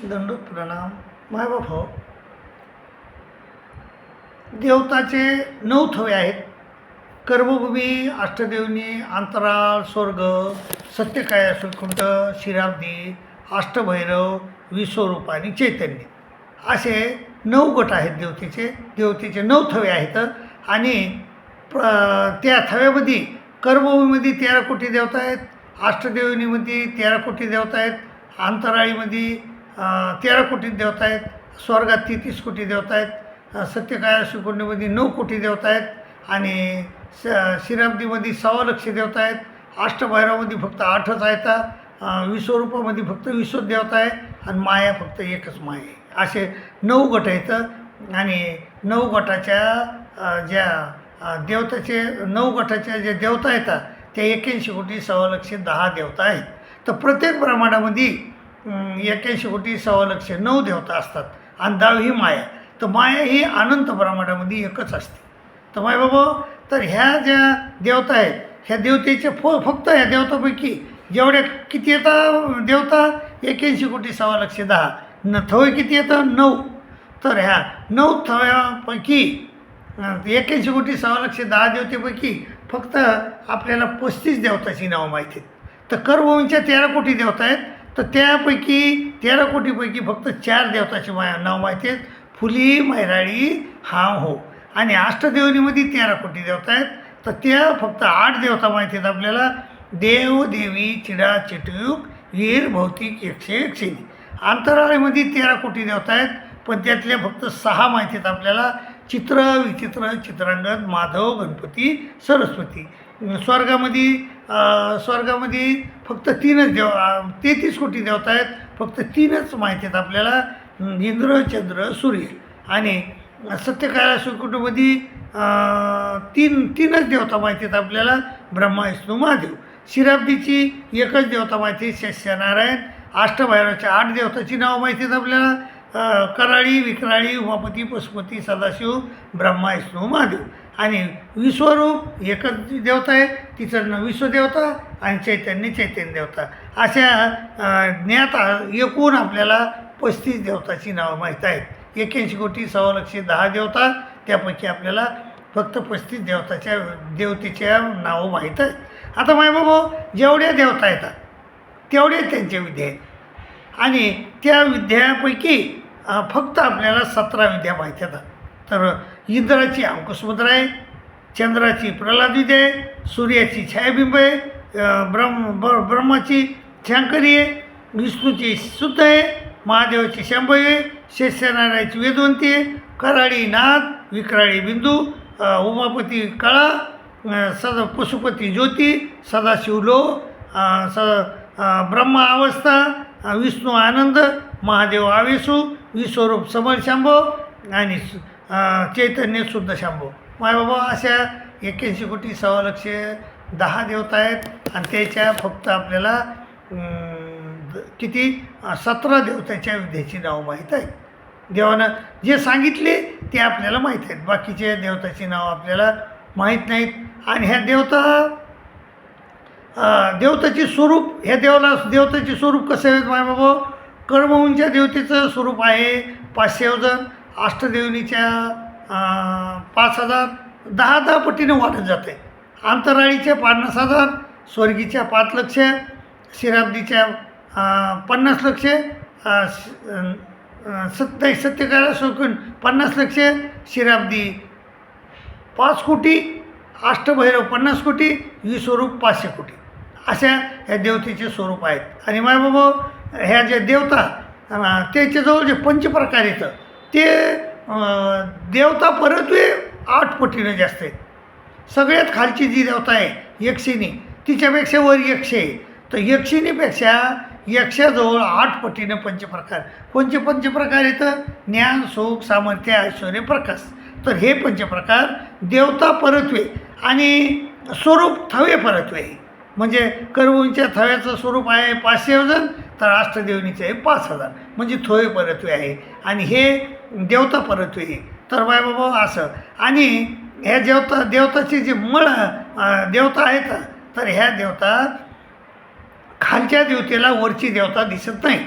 दंडोत प्रणाम. मायबाप हो, देवताचे 9 थवे आहेत. कर्मभूमी, अष्टदेवनी, अंतराळ, स्वर्ग, सत्यकाय, सुखुंट, शिराब्दी, अष्टभैरव, विश्वरूप आणि चैतन्य असे 9 गट आहेत देवतेचे 9 थवे आहेत. आणि त्या थव्यामध्ये कर्मभूमीमध्ये 13 कोटी देवता आहेत, अष्टदेवनीमध्ये 13 कोटी देवता आहेत, अंतराळीमध्ये 13 कोटी देवता आहेत, स्वर्गात 33 कोटी देवता आहेत, सत्यकाय सुकुंडमध्ये 9 कोटी देवता आहेत आणि शिराब्दीमध्ये 1.25 लक्ष देवता आहेत, अष्टभैरवामध्ये फक्त 8च आहेत, विश्वरूपामध्ये फक्त 20 देवता आहे आणि माया फक्त एकच माया आहे. असे 9 गट आहेत. आणि 9 गटाच्या ज्या देवताचे 9 गटाच्या ज्या देवता येतात त्या 81 कोटी 1.25 देवता आहेत. तर प्रत्येक ब्रह्मांडामध्ये 81 कोटी 1.25 9 देवता असतात आणि 10 ही माया. तर माया ही अनंत ब्रह्मांडामध्ये एकच असते. तर माय बाबा, तर ह्या ज्या देवता आहेत ह्या देवतेचे फक्त ह्या देवतापैकी जेवढ्या किती येतात देवता 81 कोटी 1.25 थवे किती येतं 9. तर ह्या 9 थव्यापैकी 81 कोटी 1.25 देवतेपैकी फक्त आपल्याला 35 देवताची नावं माहिती आहेत. तर कर्मभूमीच्या 13 कोटी देवता आहेत. तर त्यापैकी 13 कोटीपैकी फक्त 4 देवताची नाव माहिती आहेत, फुली, मैराळी, हाव हो. आणि अष्टदेवनीमध्ये 13 कोटी देवता आहेत. तर त्या फक्त 8 देवता माहिती आहेत आपल्याला, देव, देवी, चिडा, चिटयूक, वीर, भौतिक, यक्ष, यक्षिणी. अंतराळीमध्ये 13 कोटी देवता आहेत, पण त्यातल्या फक्त 6 माहिती आहेत आपल्याला, चित्र, विचित्र, चित्रांगद, माधव, गणपती, सरस्वती. स्वर्गामध्ये फक्त 3च 33 कोटी देवता आहेत, फक्त 3च माहिती आहेत आपल्याला, इंद्र, चंद्र, सूर्य. आणि सत्यकाय सुकुटमध्ये 3च देवता माहिती आहेत आपल्याला, ब्रह्मा, विष्णू, महादेव. शिराब्दीची एकच देवता माहिती आहे, सत्यनारायण. अष्टभैरवाच्या 8 देवताची नावं माहिती आहेत आपल्याला, कराळी, विक्राळी, उमापती, पशुपती, सदाशिव, ब्रह्मा, विष्णू, महादेव. आणि विश्वरूप एकच देवता आहे, तिचं नाव विश्वदेवता आणि चैतन्य देवता. अशा ज्ञात एकूण आपल्याला 35 देवताची नावं माहीत आहेत. 81 कोटी 1.25 देवता, त्यापैकी आपल्याला फक्त 35 देवतेच्या नावं माहीत आहेत. आता मायबाबा, जेवढ्या देवता येतात तेवढे त्यांच्या विद्या आहेत. आणि त्या विद्यापैकी फक्त आपल्याला 17 विद्या माहीत येतात. तर इंद्राची अंकुशमुद्रा आहे, चंद्राची प्रल्हाद विद्या आहे, सूर्याची छायाबिंब आहे, ब्रह्माची शंकरी आहे, विष्णूची शुद्ध आहे, महादेवाची शंभवी आहे, सत्यनारायणाची वेदवंती आहे, कराळी नाद, विक्राळी बिंदू, उमापती कळा, पशुपती ज्योती, सदाशिव लो, ब्रह्मा अवस्था, विष्णू आनंद, महादेव आवेशू, विश्वरूप समरशांभो आणि चैतन्य शुद्ध शांभो. मायबाबा, अशा 81 कोटी 1.25 देवता आहेत. आणि त्याच्या फक्त आपल्याला किती 17 देवताच्या विद्येची नावं माहीत आहेत. देवानं जे सांगितले ते आपल्याला माहीत आहेत, बाकीच्या देवताची नावं आपल्याला माहीत नाहीत. आणि ह्या देवताचे स्वरूप, ह्या देवताचे स्वरूप कसं आहे मायबाबा, कर्मभूमीच्या देवतेचं स्वरूप आहे 500 योजन, अष्टदेवनीच्या 5000, 10 पटीने वाढत जाते, अंतराळीच्या 50,000, स्वर्गीच्या 5 लक्ष, शिराब्दीच्या 50 लक्ष, सत्यकाय सुकुंड 50 लक्ष, शिराब्दी 5 कोटी, अष्टभैरव 50 कोटी, विश्वरूप 500 कोटी. अशा ह्या देवतेचे स्वरूप आहेत. आणि मायबाबा, ह्या ज्या देवता त्याच्याजवळ जे पंचप्रकार येतं ते देवता परत्वे 8 पटीनं जास्त आहेत. सगळ्यात खालची जी देवता आहे यक्षिणी, तिच्यापेक्षा वर यक्ष आहे. तर यक्षिणीपेक्षा यक्षाजवळ 8 पटीनं पंचप्रकार. कोणते पंचप्रकार येतं, ज्ञान, सुख, सामर्थ्य, ऐश्वर्य, प्रकाश. तर हे पंचप्रकार देवता परत्वे आणि स्वरूप थवे परत्वे आहे. म्हणजे कर्मभूमीच्या थव्याचं स्वरूप आहे 500 योजन, तर अष्टदेवनीचे आहे 5000, म्हणजे थवे परत्वे आहे. आणि हे देवता परत्वे आहे. तर बाय बाबा असं. आणि ह्या देवताचे जे मूळ देवता आहेत, तर ह्या देवता खालच्या देवतेला वरची देवता दिसत नाही.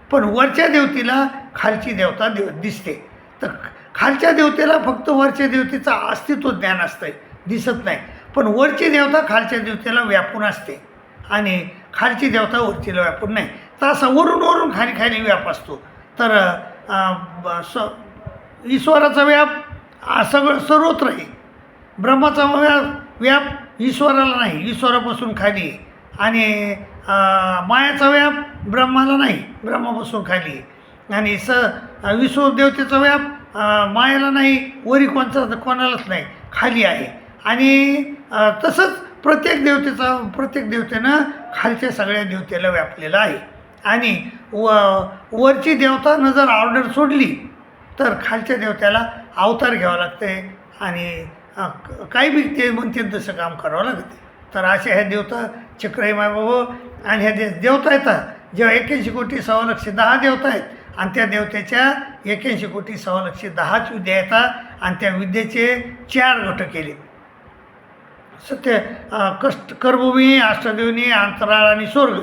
पण वरच्या देवतेला खालची देवता दिसते. तर खालच्या देवतेला फक्त वरच्या देवतेचं अस्तित्व ज्ञान असतं, दिसत नाही. पण वरची देवता खालच्या देवतेला व्यापून असते आणि खालची देवता वरचीला व्यापून नाही. तर असा वरून खाली खाली व्याप असतो. तर ईश्वराचा व्याप सर्वत्र आहे. ब्रह्माचा व्याप ईश्वराला नाही, ईश्वरापासून खाली आहे. आणि मायाचा व्याप ब्रह्माला नाही, ब्रह्मापासून खाली आहे. आणि विश्वदेवतेचा व्याप मायाला नाही, वरी कोणालाच नाही, खाली आहे. आणि तसंच प्रत्येक देवतेनं खालच्या सगळ्या देवतेला व्यापलेलं आहे. आणि वरची देवतानं जर ऑर्डर सोडली तर खालच्या देवत्याला अवतार घ्यावा लागते आणि काही बी ते म्हणते तसं काम करावं लागते. तर अशा ह्या देवता चक्रही मायबाबा. आणि ह्या देवता येतात जेव्हा 81 कोटी 1,10,10 देवता आहेत आणि त्या देवतेच्या 81 कोटी 1,10,10 विद्या येतात आणि त्या विद्येचे 4 गट केले. कर्मभूमी, अष्टदेवनी, अंतराळ आणि स्वर्ग.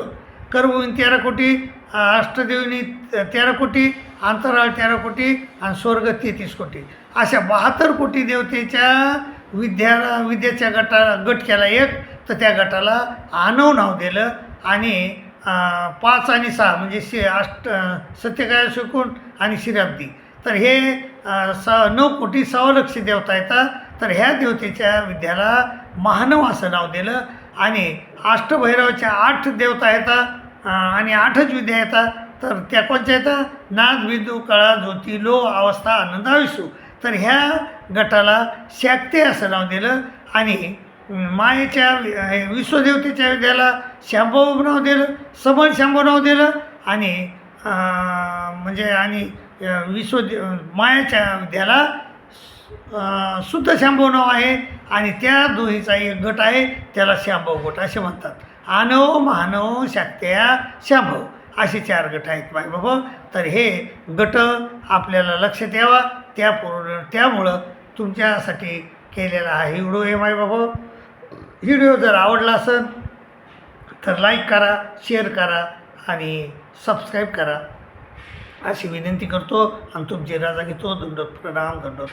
कर्मभूमी 13 कोटी, अष्टदेवनी 13 कोटी, अंतराळ 13 कोटी आणि स्वर्ग 33 कोटी. अशा 72 कोटी देवतेच्या विद्याच्या गट केला एक. तर त्या गटाला आनव नाव दिलं. आणि 5 आणि 6 म्हणजे सत्यकाय सुकुण आणि श्रीराब्दी. तर हे 9 कोटी 1,00,000 देवता येतात. तर ह्या देवतेच्या विद्याला महानव असं नाव दिलं. आणि अष्टभैरवाच्या 8 देवता येतात आणि 8च विद्या येतात. तर त्या कोणत्या येतात? नाद, बिंदू, कळा, ज्योती, लो, अवस्था, आनंद, आविष्णू. तर ह्या गटाला शाक्ते असं नाव दिलं. आणि मायेच्या विश्वदेवतेच्या विद्याला शांभव नाव दिलं, सबळ शांभव नाव दिलं. आणि म्हणजे आणि मायाच्या विद्याला शुद्ध शांभव नाव आहे. आणि त्या दोहीचा एक गट आहे, त्याला शांभव गट असे म्हणतात. आनव, महानव, शाक्त्या, शांभव असे 4 गट आहेत मायबाबा. तर हे गट आपल्याला लक्षात यावा. त्यामुळं तुमच्यासाठी केलेला हा व्हिडिओ आहे मायबाबा. व्हिडिओ जर आवडला असेल तर लाईक करा, शेअर करा आणि सबस्क्राईब करा अशी विनंती करतो आणि तुमची रजा घेतो. दंडोत प्रणाम, दंडोत.